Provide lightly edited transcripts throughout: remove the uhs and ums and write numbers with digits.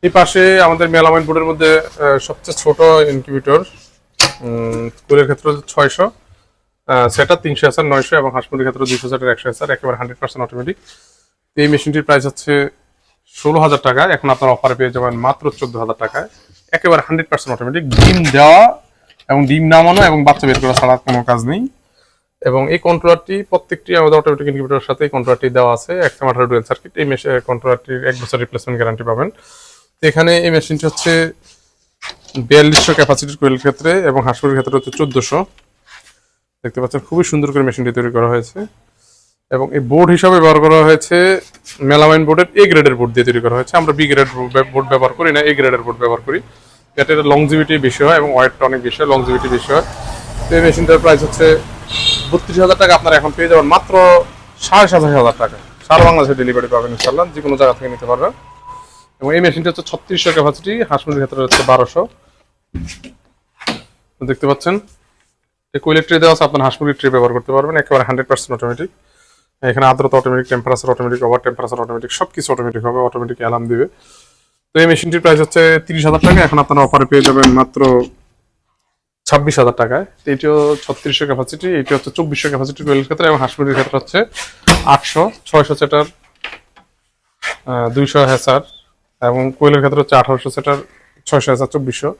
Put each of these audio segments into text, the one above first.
এই পাশে আমাদের মেলামাইন বোর্ডের মধ্যে সবচেয়ে ছোট ইনকিউবেটর, কুলের ক্ষেত্রে 600, সেটা 300 এসআর 900 এবং হাঁস মুরগির ক্ষেত্রে 200 সেটার 100 এসআর, একেবারে 100% অটোমেটিক। এই মেশিনটির প্রাইস হচ্ছে 16,000 টাকা। এখন আপনার অফারে পেয়ে যাবেন মাত্র 14,000 টাকায়, একেবারে 100% অটোমেটিক। ডিম দেওয়া এবং ডিম নামানো এবং বাচ্চা বের করা ছাড়া কোনো কাজ নেই। এবং এই কন্ট্রোলারটি প্রত্যেকটি আমাদের অটোমেটিক ইনকিউবেটরের সাথে এই কন্ট্রোলারটি দেওয়া আছে, একটা মাত্র ডুয়েল সার্কিট। এই কন্ট্রোলারটির 1 বছর রিপ্লেসমেন্ট গ্যারান্টি পাবেন। এখানে এই মেশিনটি হচ্ছে 4200 ক্যাপাসিটির কোয়েলের ক্ষেত্রে এবং হাঁস মুরগির ক্ষেত্রে হচ্ছে 1400। দেখতে পাচ্ছেন খুবই সুন্দর করে মেশিনটি তৈরি করা হয়েছে এবং এই বোর্ড হিসাবে ব্যবহার করা হয়েছে মেলামাইন বোর্ডের এ গ্রেডের বোর্ড দিয়ে তৈরি করা হয়েছে। আমরা বি গ্রেড বোর্ড ব্যবহার করি না, এ গ্রেডের বোর্ড ব্যবহার করি। এটার লংজিভিটি বেশি হয় এবং ওয়েটটা অনেক বেশি হয়, লংজিভিটি বেশি হয়। তো এই মেশিনটার প্রাইস হচ্ছে 32,000 টাকা। আপনারা এখন পেয়ে যাবেন মাত্র 27,500 টাকা। সারা বাংলাদেশে ডেলিভারি পাবেন ইনশাআল্লাহ, যে কোনো জায়গা থেকে নিতে পারবেন। এবং এই মেশিনটা হচ্ছে 3600 ক্যাপাসিটি, হাঁস মুরগির ক্ষেত্রে হচ্ছে 1200। দেখতে পাচ্ছেন কোয়েলের ট্রে দেওয়া আছে, আপনার হাঁস মুরগির ট্রে ব্যবহার করতে পারবেন, একেবারে 100% অটোমেটিক। এখানে আর্দ্রতা automatic, temperature automatic, over temperature automatic, সবকিছু অটোমেটিক হবে, অটোমেটিক অ্যালার্ম দিবে। তো এই মেশিনটির প্রাইস হচ্ছে 30,000 টাকা। এখন আপনারা অফারে পেয়ে যাবেন মাত্র 26,000 টাকায়। এটিও 3600 ক্যাপাসিটি, এটি হচ্ছে 2400 ক্যাপাসিটি কোয়েলের ক্ষেত্রে এবং হাঁস মুরগির ক্ষেত্রে হচ্ছে 800, 600 সেটার 200 হ্যাসার এবং কোয়েলের ক্ষেত্রে হচ্ছে 1800 সেটার 600 হ্যাসার 2400।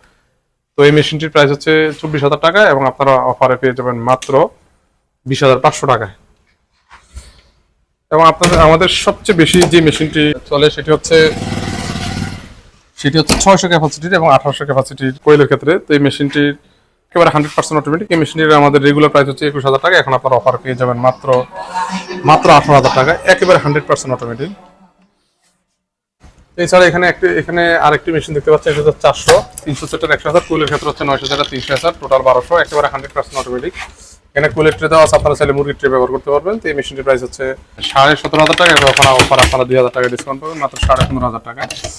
তো এই মেশিনটির প্রাইস হচ্ছে 24,000 টাকা এবং আপনারা অফারে পেয়ে যাবেন মাত্র 20,500 টাকায়। এবং আপনাদের আমাদের সবচেয়ে বেশি যে মেশিনটি চলে সেটি হচ্ছে 600 ক্যাপাসিটির এবং 1800 ক্যাপাসিটির কোয়েলের ক্ষেত্রে। তো এই মেশিনটির একেবারে 100% অটোমেটিক। এই মেশিনটির আমাদের রেগুলার প্রাইস হচ্ছে 21,000 টাকা। এখন আপনারা অফার পেয়ে যাবেন মাত্র 18,000 টাকা, একেবারে 100% অটোমেটিক। এছাড়া এখানে আরেকটি মেশিন দেখতে পাচ্ছেন, এটা হচ্ছে 400, 300 সেটার 100,000, কুলের ক্ষেত্রে হচ্ছে 900 সেটার 300,000, টোটাল 1200, একেবারে 100% অটোমেটিক। এখানে কুলের ট্রে দেওয়া আছে, আপনারা চাইলে মুরগির ট্রে ব্যবহার করতে পারবেন। তো এই মেশিনটির প্রাইস হচ্ছে 17,500 টাকা এবং অফার আপনারা 2,000 টাকা ডিসকাউন্ট পাবেন মাত্র 15,500 টাকা।